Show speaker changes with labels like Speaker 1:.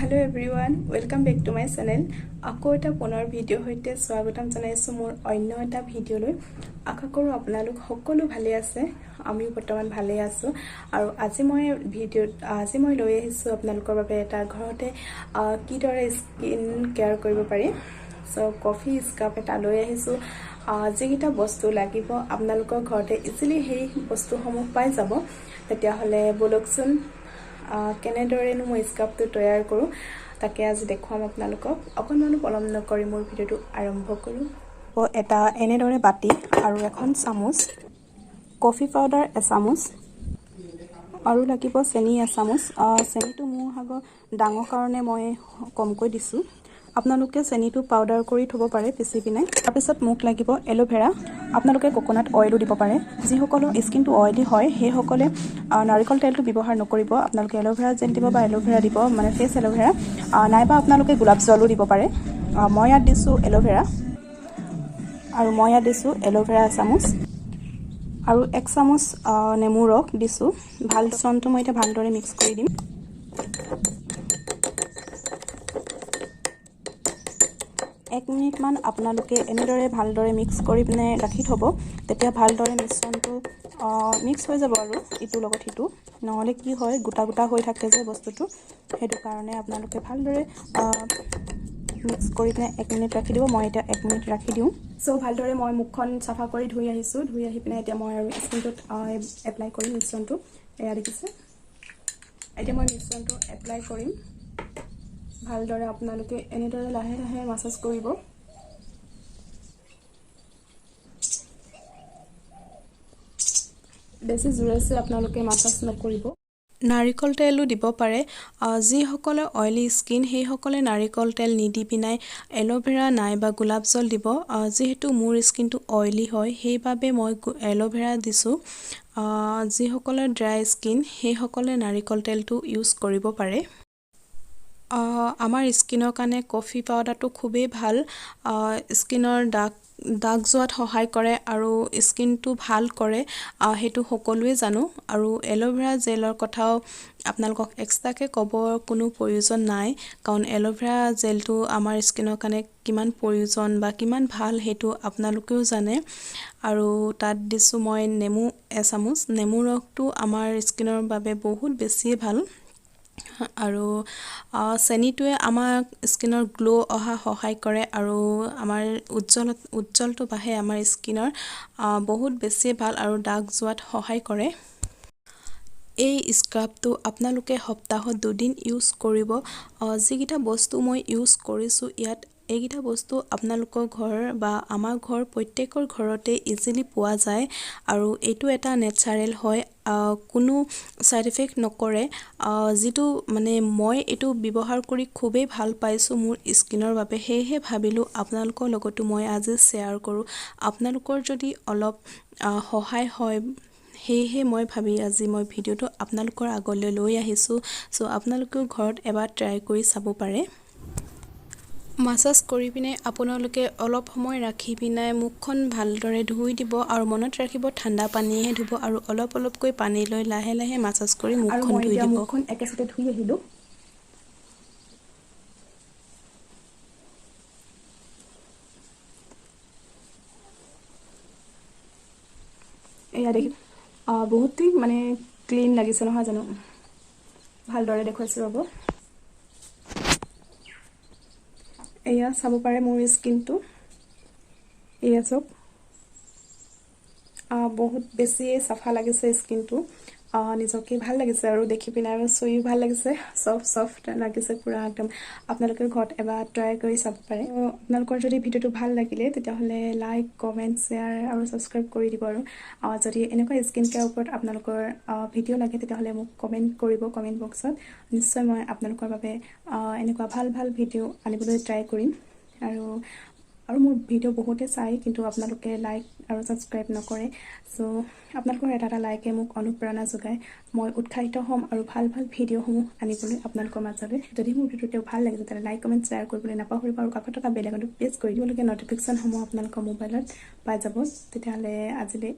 Speaker 1: Hello everyone, welcome back to my channel. Ako eta ponar video hoite swagatam janaisu mor onno eta video loi. Aশা কৰো আপোনালোক সকলো ভালে আছে আমি বৰ্তমান ভালে আছো আৰু আজি মই লৈ আহিছো আপোনালোকৰ বাবে এটা ঘৰতে কি দৰে স্কিন কেয়াৰ কৰিব পাৰি সো কফি স্কাপ এটা লৈ আহিছো যেগিটা বস্তু লাগিব আপোনালোকৰ ঘৰতে ইজিলি হেই বস্তুসমূহ পাই যাব তেতিয়া হলে বলকচোন কেনেদৰেনো মই স্কাপটো তৈয়াৰ কৰো তাকে আজি দেখুৱাম আপোনালোকক অকণমান পলম নকৰি মোৰ ভিডিওটো আৰম্ভ কৰো এটা এনেদৰে বাটি আৰু এখন চামুচ কফি পাউডাৰ এচামুচ আৰু লাগিব চেনি এচামুচ চেনিটো মোৰ হাগ ডাঙৰ কাৰণে মই কমকৈ দিছো আপোনালোকে চেনিটো পাউডাৰ কৰি থব পাৰে পিছি পিনে তাৰপিছত মোক লাগিব এলোভেৰা আপোনালোকে কোকোনাট অইলও দিব পাৰে যি সকলৰ স্কিনটো অইলি হয় সেই সকলে নাৰিকল তেলটো ব্যৱহাৰ নকৰিব আপোনালোকে এলোভেৰা জেল দিব বা এলোভেৰা দিব মানে ফেস এলোভেৰা নাইবা আপোনালোকে গোলাপ জলও দিব পাৰে মই ইয়াত দিছো এলোভেৰা আৰু মই ইয়াত দিছো এলোভেৰা চামুচ আৰু এক চামুচ নেমু ৰস দিছো ভাল চনটো মই এটা ভালদৰে মিক্স কৰি দিম এক মিনিট মান আপোনালোকে এনেদৰে ভালদৰে মিক্স কৰি পিনে ৰাখি থব তেতিয়া ভালদৰে মিশ্ৰণটো মিক্স হৈ যাব আৰু ইটো লগত হিটো নহলে কি হয় গোটা গোটা হৈ থাকে যে বস্তুটো হেতু কাৰণে আপোনালোকে ভালদৰে মিক্স কৰি পিনে এক মিনিট ৰাখি দিব মই এটা এক মিনিট ৰাখি দিও সো ভালদৰে মই মুখখন সাফা কৰি ধুই আহিছো ধুই আহি পিনে এতিয়া মই আৰু স্কিনটোত এপ্লাই কৰিম মিশ্ৰণটো এয়া দেখিছে এতিয়া মই মিশ্ৰণটো এপ্লাই কৰিম ভালদৰে আপোনালোকে এনেদৰে লাহে লাহে মাসাজ কৰিব বেছি জোৰেছে আপোনালোকে মাসাজ নকৰিব নাৰিকল তেলও দিব পাৰে যি সকলে অইলি স্কিন সেই সকলে নাৰিকল তেল নিদি পিনাই এলোভেৰা নাই বা গোলাপ জল দিব যেহেতু মোৰ স্কিনটো অইলি হয় সেইভাবে মই এলোভেৰা দিছো যি সকলে ড্ৰাই স্কিন সেই সকলে নাৰিকল তেলটো ইউজ কৰিব পাৰে আমাৰ স্কিনৰ কাৰণে কফি পাউডাৰটো খুবেই ভাল স্কিনৰ দাগ যোৱাত সহায় কৰে আৰু স্কিনটো ভাল কৰে হেতু সকলোৱে জানো আৰু এলোভেৰা জেলৰ কথাও আপোনালোকক এক্সট্ৰাকে ক'ব কোনো প্ৰয়োজন নাই কাৰণ এলোভেৰা জেলটো আমাৰ স্কিনৰ কাৰণে কিমান প্ৰয়োজন বা কিমান ভাল হেতু আপোনালোকেও জানে আৰু তাত দিছো মই নেমু এচামুচ নেমু ৰসটো আমাৰ স্কিনৰ বাবে বহুত বেছি ভাল আৰু চেনিটোৱে আমাৰ স্কিনৰ গ্লো অহা সহায় কৰে আৰু আমাৰ উজ্জ্বলটো বাহে আমাৰ স্কিনৰ বহুত বেছি ভাল আৰু দাগ যোৱাত সহায় কৰে এই স্ক্ৰাবটো আপোনালোকে সপ্তাহত 2 দিন ইউজ কৰিব যিকিটা বস্তু মই ইউজ কৰিছো ইয়াত এইকিটা বস্তু আপোনালোকৰ ঘৰ বা আমাৰ ঘৰ প্ৰত্যেকৰ ঘৰতে ইজিলি পোৱা যায় আৰু এটো এটা নেচাৰেল হয় কোনো সাইড ইফেক্ট নকৰে যেটো মানে মই এটো ব্যৱহাৰ কৰি খুবেই ভাল পাইছো মোৰ স্কিনৰ বাবে হেহে ভাবিলো আপোনালোকৰ লগতো মই আজি শেয়াৰ কৰো আপোনালোকৰ যদি অলপ সহায় হয় হেহে মই ভাবি আজি মই ভিডিওটো আপোনালোকৰ আগলৈ লৈ আহিছো সো আপোনালোকেও ঘৰত এবাৰ ট্ৰাই কৰি চাব পাৰে মাসাজ কৰি পিনে আপোনালোকে অলপ সময় ৰাখি পিনে মুখখন ভালদৰে ধুই দিব আৰু মনত ৰাখিব ঠাণ্ডা পানীহে ধুব আৰু অলপ অলপকৈ পানী লৈ লাহে লাহে মাসাজ কৰি মুখখন ধুই দিব মুখখন একেসাথে ধুই আহিলো এয়া দেখি বহুতই মানে ক্লিন লাগিছে নহয় জানো ভালদৰে দেখুৱাইছো ৰব এয়া চাব পাৰে মোৰ স্কিনটো এয়া চক বহুত বেছি সাফা লাগিছে স্কিনটো নিজকে ভাল লাগিছে আৰু দেখি পিনে আৰু সুই ভাল লাগিছে সফট লাগিছে পুৰা একদম আপোনালোকৰ ঘৰত এবাৰ ট্ৰাই কৰি চাব পাৰে আপোনালোকৰ যদি ভিডিওটো ভাল লাগিলে তেতিয়া হলে লাইক কমেন্ট শেয়াৰ আৰু সাবস্ক্ৰাইব কৰি দিব আৰু যদি এনেকুৱা স্কিন কেয়াৰ ওপৰত আপোনালোকৰ ভিডিও লাগে তেতিয়া হলে মোক কমেন্ট কৰিব কমেন্ট বক্সত নিশ্চয় মই আপোনালোকৰ বাবে এনেকুৱা ভাল ভাল ভিডিও আনিবলৈ ট্ৰাই কৰিম আৰু মোৰ ভিডিও বহুতে চাই কিন্তু আপোনালোকে লাইক আৰু সাবস্ক্ৰাইব নকৰে সো আপোনালোকৰ এটা লাইকে মোক অনুপ্ৰেৰণা যোগায় মই উৎসাহিত হ'ম আৰু ভাল ভাল ভিডিওসমূহ আনিবলৈ আপোনালোকৰ মাজলৈ যদি মোৰ ভিডিওটো ভাল লাগে তেতিয়াহলে লাইক কমেন্ট শেয়াৰ কৰিবলৈ নাপাহৰিব আৰু কাষত থকা বেল আইকনটো প্ৰেছ কৰি দিবলৈকে নটিফিকেশনসমূহ আপোনালোকৰ মোবাইলত পাই যাব তেতিয়াহলে আজিলৈ